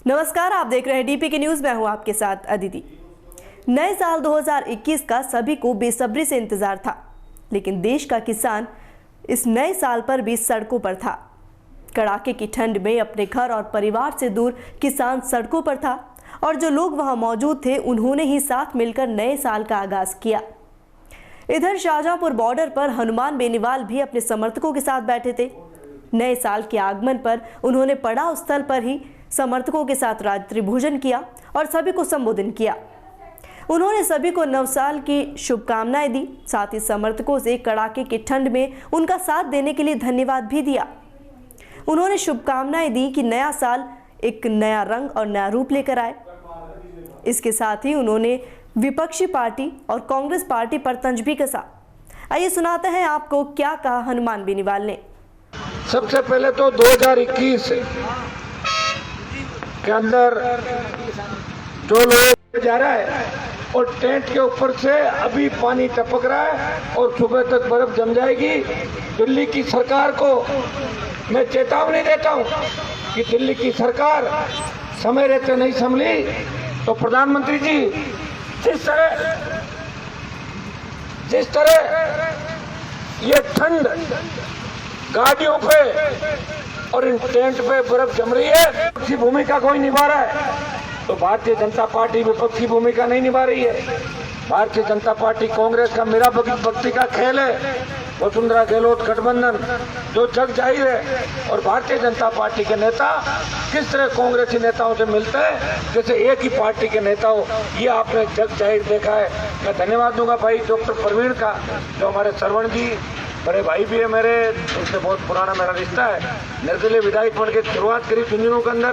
नमस्कार, आप देख रहे हैं डीपी के न्यूज। मैं हूं आपके साथ अदिति। नए साल 2021 का सभी को बेसब्री से इंतजार था, लेकिन देश का किसान इस नए साल पर भी सड़कों पर था। कड़ाके की ठंड में अपने घर और परिवार से दूर किसान सड़कों पर था और जो लोग वहां मौजूद थे उन्होंने ही साथ मिलकर नए साल का आगाज किया। इधर शाहजहांपुर बॉर्डर पर हनुमान बेनीवाल भी अपने समर्थकों के साथ बैठे थे। नए साल के आगमन पर उन्होंने पड़ाव स्थल पर ही समर्थकों के साथ रात्रि भोजन किया और सभी को संबोधित किया। उन्होंने सभी को नवसाल की शुभकामनाएं दी, साथ ही समर्थकों से कड़ाके की ठंड में उनका साथ देने के लिए धन्यवाद भी दिया। उन्होंने शुभकामनाएं दी कि नया साल एक नया रंग और नया रूप लेकर आए। इसके साथ ही उन्होंने विपक्षी पार्टी और कांग्रेस पार्टी पर तंज भी कसा। आइए सुनाते हैं आपको क्या कहा हनुमान बेनीवाल ने। सबसे पहले तो 2021 के अंदर जो लोग जा रहा है और टेंट के ऊपर से अभी पानी टपक रहा है और सुबह तक बर्फ जम जाएगी। दिल्ली की सरकार को मैं चेतावनी देता हूं कि दिल्ली की सरकार समय रहते नहीं संभली तो प्रधानमंत्री जी जिस तरह ये ठंड गाड़ियों पे और इन टेंट पे बर्फ जम रही है, विपक्षी भूमिका कोई निभा रहा है तो भारतीय जनता पार्टी विपक्षी भूमिका नहीं निभा रही है। भारतीय जनता पार्टी कांग्रेस का मेरा भक्ति का खेल है। वसुंधरा गहलोत गठबंधन जो जग जाहिर है और भारतीय जनता पार्टी के नेता किस तरह कांग्रेसी नेताओं से मिलते हैं जैसे एक ही पार्टी के नेता हो, ये आपने जग जाहिर देखा है। मैं धन्यवाद दूंगा भाई डॉक्टर प्रवीण का, जो हमारे श्रवण जी बड़े भाई भी है मेरे, उनसे बहुत पुराना मेरा रिश्ता है। निर्दलीय विधायक बन के शुरुआत करी जिन दिनों के अंदर,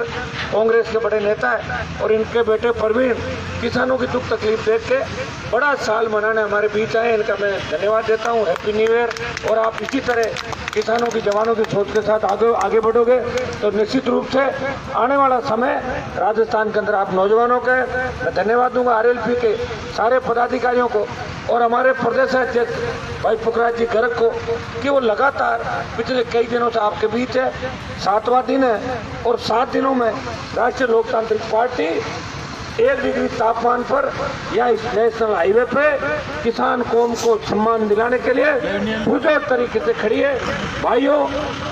कांग्रेस के बड़े नेता है और इनके बेटे प्रवीण किसानों की दुख तकलीफ देख के बड़ा साल मनाने हमारे बीच आए। इनका मैं धन्यवाद देता हूँ। Happy new year. और आप इसी तरह किसानों की जवानों की सोच के साथ आगे बढ़ोगे तो निश्चित रूप से आने वाला समय राजस्थान के अंदर आप नौजवानों के मैं धन्यवाद दूंगा, आरएलपी के सारे पदाधिकारियों को और हमारे प्रदेश अध्यक्ष भाई पुखराज जी गर्ग को कि वो लगातार पिछले कई दिनों से आपके बीच है। 7वां दिन है और 7 दिनों में राष्ट्रीय लोकतांत्रिक पार्टी 1 डिग्री तापमान पर या इस नेशनल हाईवे पे किसान कौम को सम्मान दिलाने के लिए पुरजोर तरीके से खड़ी है। भाइयों,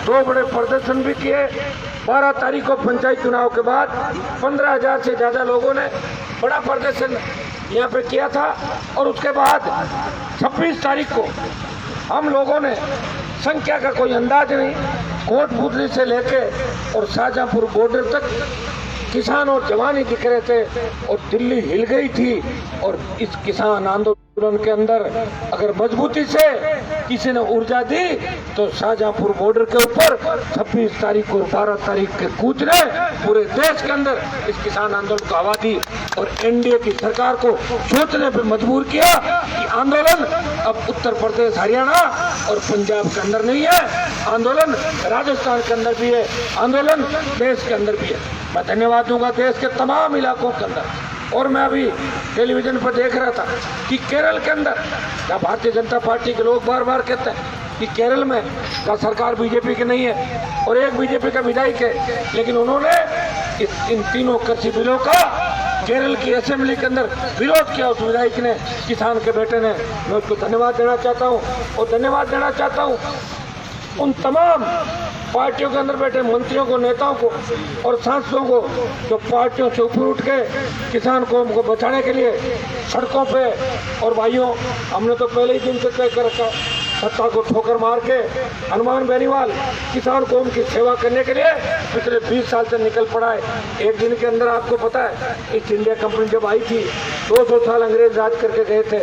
2 बड़े प्रदर्शन भी किए। 12 तारीख को पंचायत चुनाव के बाद 15,000 से ज्यादा लोगों ने बड़ा प्रदर्शन यहाँ पे किया था और उसके बाद 26 तारीख को हम लोगों ने, संख्या का कोई अंदाज नहीं, कोटपुतली से लेके और शाहजहांपुर बॉर्डर तक किसान और जवान ही दिख रहे थे और दिल्ली हिल गई थी। और इस किसान आंदोलन के अंदर अगर मजबूती से किसी ने ऊर्जा दी तो शाहजहांपुर बॉर्डर के ऊपर 26 तारीख और 12 तारीख के कूच ने पूरे देश के अंदर इस किसान आंदोलन को हवा दी और एनडीए की सरकार को सोचने पे मजबूर किया कि आंदोलन अब उत्तर प्रदेश, हरियाणा और पंजाब के अंदर नहीं है, आंदोलन राजस्थान के अंदर भी है, आंदोलन देश के अंदर भी है। मैं धन्यवाद दूंगा देश के तमाम इलाकों के अंदर। और मैं अभी टेलीविजन पर देख रहा था कि केरल के अंदर क्या भारतीय जनता पार्टी के लोग बार बार कहते हैं कि केरल में का सरकार बीजेपी की नहीं है और एक बीजेपी का विधायक है, लेकिन उन्होंने इन तीनों कृषि बिलों का केरल की असेंबली के अंदर विरोध किया। उस विधायक ने, किसान के बेटे ने। मैं उसको धन्यवाद देना चाहता हूँ और धन्यवाद देना चाहता हूँ उन तमाम पार्टियों के अंदर बैठे मंत्रियों को, नेताओं को और सांसदों को जो पार्टियों से ऊपर उठ के किसान कौम को बचाने के लिए सड़कों पे। और भाइयों, हमने तो पहले ही दिन से तय कर रखा, सत्ता को ठोकर मार के हनुमान बेनीवाल किसान कौम की सेवा करने के लिए पिछले 20 साल से निकल पड़ा है। एक दिन के अंदर आपको पता है ईस्ट इंडिया कंपनी जब आई थी 200 साल अंग्रेज राज करके गए थे।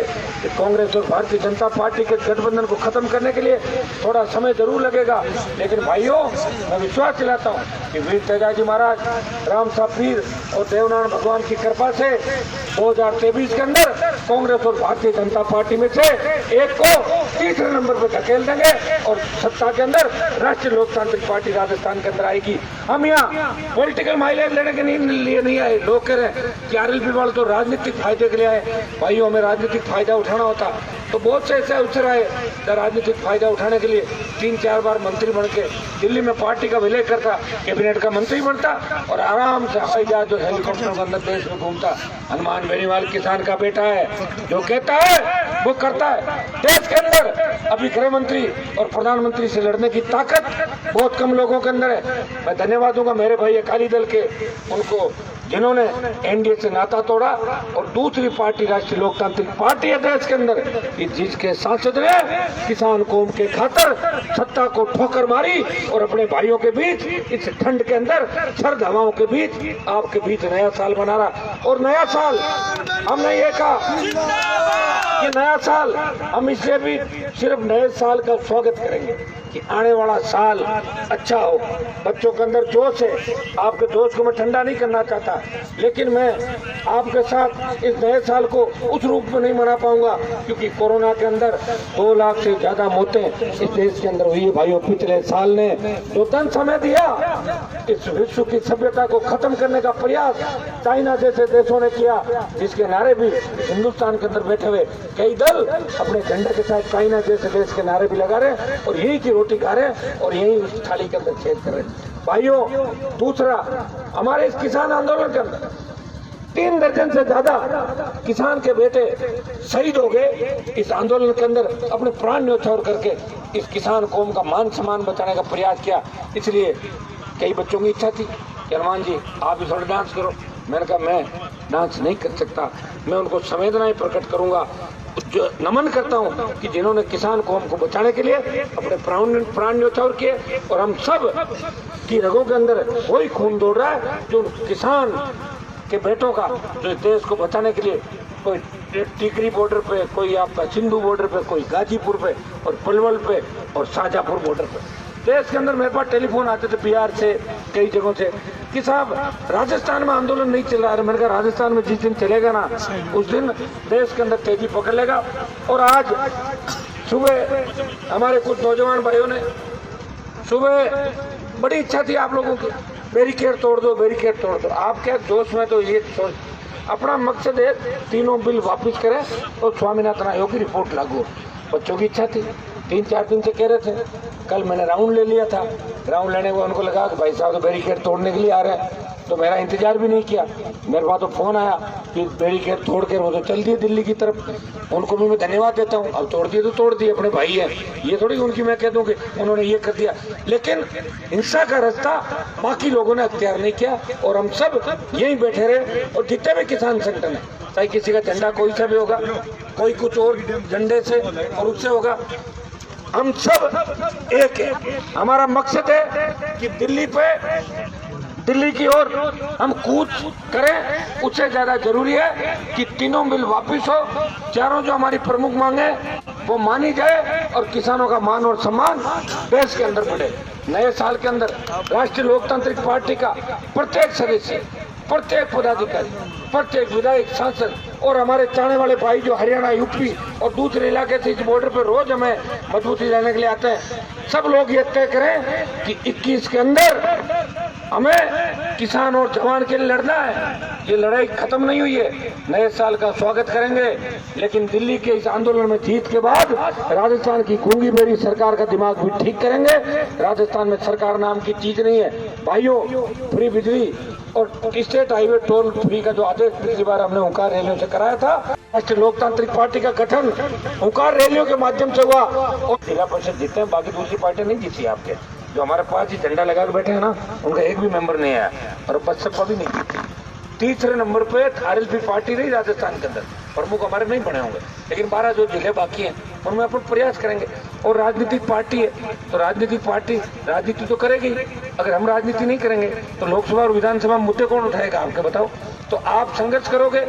कांग्रेस और भारतीय जनता पार्टी के गठबंधन को खत्म करने के लिए थोड़ा समय जरूर लगेगा, लेकिन भाइयों मैं विश्वास दिलाता हूँ कि वीर तेजाजी महाराज, राम साहब पीर और देवनारायण भगवान की कृपा से 2023 के अंदर कांग्रेस और भारतीय जनता पार्टी में से एक को तीसरे नंबर पर धकेल देंगे और सत्ता के अंदर राष्ट्रीय लोकतांत्रिक पार्टी राजस्थान के अंदर आएगी। हम यहाँ पॉलिटिकल माइलेज लेने के लिए नहीं आए। लोग कह रहे हैं कि आरएलपी वाले तो राजनीतिक फायदे के लिए आए। भाइयों, हमें राजनीतिक फायदा उठाना होता तो बहुत से ऐसे अवसर आए राजनीतिक फायदा उठाने के लिए 3-4 बार मंत्री बन के दिल्ली में पार्टी का विलय करता, कैबिनेट का मंत्री बनता और आराम से हवाई जहाज और हेलीकॉप्टर के अंदर देश में घूमता। हनुमान बेनीवाल किसान का बेटा है, जो कहता है वो करता है। देश के अंदर अभी गृह मंत्री और प्रधानमंत्री से लड़ने की ताकत बहुत कम लोगों के अंदर है। मैं धन्यवाद दूंगा मेरे भाई अकाली दल के, उनको जिन्होंने एनडीए से नाता तोड़ा और दूसरी पार्टी राष्ट्रीय लोकतांत्रिक पार्टी है देश के अंदर, जिसके सांसद ने किसान कौम के खातिर सत्ता को ठोकर मारी और अपने भाइयों के बीच इस ठंड के अंदर सर्द हवाओं के बीच आपके बीच नया साल मना रहा। और नया साल हमने ये कहा कि नया साल हम इससे भी सिर्फ नए साल का स्वागत करेंगे कि आने वाला साल अच्छा हो। बच्चों के अंदर जोश है, आपके दोस्त को मैं ठंडा नहीं करना चाहता, लेकिन मैं आपके साथ इस नए साल को उस रूप में नहीं मना पाऊंगा क्योंकि कोरोना के अंदर 2 लाख से ज्यादा मौतें इस देश के अंदर हुई है। भाइयों, पिछले साल ने जो धन समय दिया इस विश्व की सभ्यता को खत्म करने का प्रयास चाइना जैसे देशों ने किया, जिसके नारे भी हिंदुस्तान के अंदर बैठे हुए कई दल अपने झंडे के साथ चाइना जैसे देश के नारे भी लगा रहे और यही की रोटी खा रहे और यही उस थाली के अंदर छेद कर रहे। भाइयों, दूसरा, हमारे इस किसान आंदोलन के अंदर 3 दर्जन से ज्यादा किसान के बेटे शहीद हो गए। इस आंदोलन के अंदर अपने प्राण न्यौछावर करके इस किसान कौम का मान सम्मान बचाने का प्रयास किया। इसलिए कई बच्चों की इच्छा थी कि हनुमान जी आप भी थोड़ा डांस करो। मैंने कहा मैं डांस नहीं कर सकता, मैं उनको संवेदनाएं प्रकट करूंगा, जो नमन करता हूं कि जिन्होंने किसान कौम को बचाने के लिए अपने प्राण न्यौछावर किए और हम सब की रगों के अंदर वही खून दौड़ रहा है जो किसान के बेटों का, जो देश को बचाने के लिए कोई टिकरी बॉर्डर पे, कोई आपका सिंधु बॉर्डर पे, कोई गाजीपुर पे और पलवल पे और शाहजहाँपुर बॉर्डर पे। देश के अंदर मेरे पास टेलीफोन आते थे बिहार से, कई जगहों से कि साहब राजस्थान में आंदोलन नहीं चल रहा है। मैंने कहा राजस्थान में जिस दिन चलेगा ना उस दिन देश के अंदर तेजी पकड़ लेगा। और आज सुबह हमारे कुछ नौजवान भाइयों ने सुबह बड़ी इच्छा थी आप लोगों की, बैरिकेड तोड़ दो, बैरिकेड तोड़ दो। आप क्या जोश में तो ये सोच, अपना मकसद है 3 बिल वापस करें और स्वामीनाथन आयोग की रिपोर्ट लागू हो। बच्चों की इच्छा थी, 3-4 दिन से कह रहे थे। कल मैंने राउंड ले लिया था, राउंड लेने को उनको लगा कि भाई साहब तो बैरिकेड तोड़ने के लिए आ रहे हैं, तो मेरा इंतजार भी नहीं किया। मेरे पास तो फोन आया कि बैरिकेड तोड़ के वो तो चल दिए दिल्ली की तरफ। उनको भी मैं धन्यवाद देता हूँ। अब तोड़ दिए तो तोड़ दिए, अपने भाई है, ये थोड़ी उनकी मैं कह दूँ कि उन्होंने ये कर दिया। लेकिन हिंसा का रास्ता बाकी लोगों ने अख्तियार नहीं किया और हम सब यहीं बैठे रहे। और जितने भी किसान संगठन है, चाहे किसी का झंडा कोई सा भी होगा, कोई कुछ और झंडे से और उससे होगा, हम सब एक है। हमारा मकसद है कि दिल्ली की ओर हम कूच करें। उससे ज्यादा जरूरी है कि 3 बिल वापस हो, 4 जो हमारी प्रमुख मांगे वो मानी जाए और किसानों का मान और सम्मान देश के अंदर बढ़े। नए साल के अंदर राष्ट्रीय लोकतांत्रिक पार्टी का प्रत्येक सदस्य, प्रत्येक पदाधिकारी, प्रत्येक विधायक, सांसद और हमारे चाहने वाले भाई जो हरियाणा, यूपी और दूसरे इलाके से इस बॉर्डर पर रोज हमें मजबूती लाने के लिए आते हैं, सब लोग ये तय करें कि 21 के अंदर हमें किसान और जवान के लिए लड़ना है। ये लड़ाई खत्म नहीं हुई है। नए साल का स्वागत करेंगे, लेकिन दिल्ली के इस आंदोलन में जीत के बाद राजस्थान की गूंगी बेरी सरकार का दिमाग भी ठीक करेंगे। राजस्थान में सरकार नाम की चीज नहीं है भाइयों। फ्री बिजली और स्टेट हाईवे टोल फ्री का जो आदेश पिछली बार हमने हुंकार रैलियों से कराया था, राष्ट्रीय लोकतांत्रिक पार्टी का गठन हुंकार रैलियों के माध्यम से हुआ और जिला परिषद जीते हैं। बाकी दूसरी पार्टी नहीं जीती। आपके जो हमारे पास ही झंडा लगा के बैठे हैं ना, उनका एक भी मेंबर नहीं आया और बसपा भी नहीं जीती। तीसरे नंबर पे आरएलपी पार्टी रही राजस्थान के अंदर, प्रमुख हमारे नहीं बने होंगे, लेकिन 12 जो जिले बाकी हैं उनमें अपन प्रयास करेंगे। और राजनीतिक पार्टी है तो राजनीतिक पार्टी राजनीति तो करेगी। अगर हम राजनीति नहीं करेंगे तो लोकसभा और विधानसभा में मुद्दे कौन उठाएगा आपके बताओ। तो आप संघर्ष करोगे,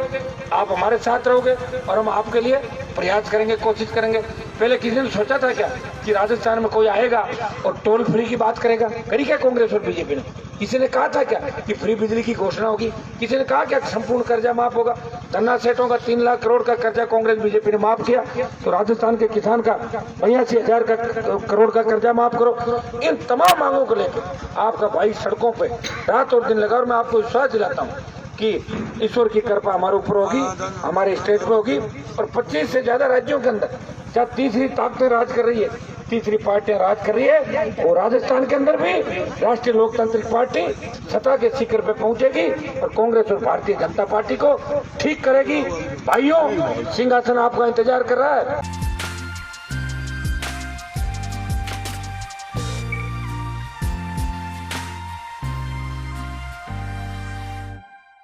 आप हमारे साथ रहोगे और हम आपके लिए प्रयास करेंगे, कोशिश करेंगे। पहले किसी ने सोचा था क्या कि राजस्थान में कोई आएगा और टोल फ्री की बात करेगा? करी क्या कांग्रेस और बीजेपी ने? किसी ने कहा था क्या कि फ्री बिजली की घोषणा होगी? किसी ने कहा क्या संपूर्ण कर्जा माफ होगा? धन्ना सेठों का 3 लाख करोड़ का कर्जा कांग्रेस बीजेपी ने माफ किया, तो राजस्थान के किसान का 82,000 करोड़ का कर्जा माफ करो। इन तमाम मांगों को लेकर आपका भाई सड़कों पे रात और दिन लगा और मैं आपको विश्वास दिलाता हूँ कि ईश्वर की कृपा हमारे ऊपर होगी, हमारे स्टेट में होगी और 25 से ज्यादा राज्यों के अंदर जहाँ तीसरी ताकतें राज कर रही है, तीसरी पार्टियां राज कर रही है, और राजस्थान के अंदर भी राष्ट्रीय लोकतांत्रिक पार्टी सत्ता के शिखर पे पहुंचेगी और कांग्रेस और भारतीय जनता पार्टी को ठीक करेगी। भाइयों, सिंहासन आपका इंतजार कर रहा है।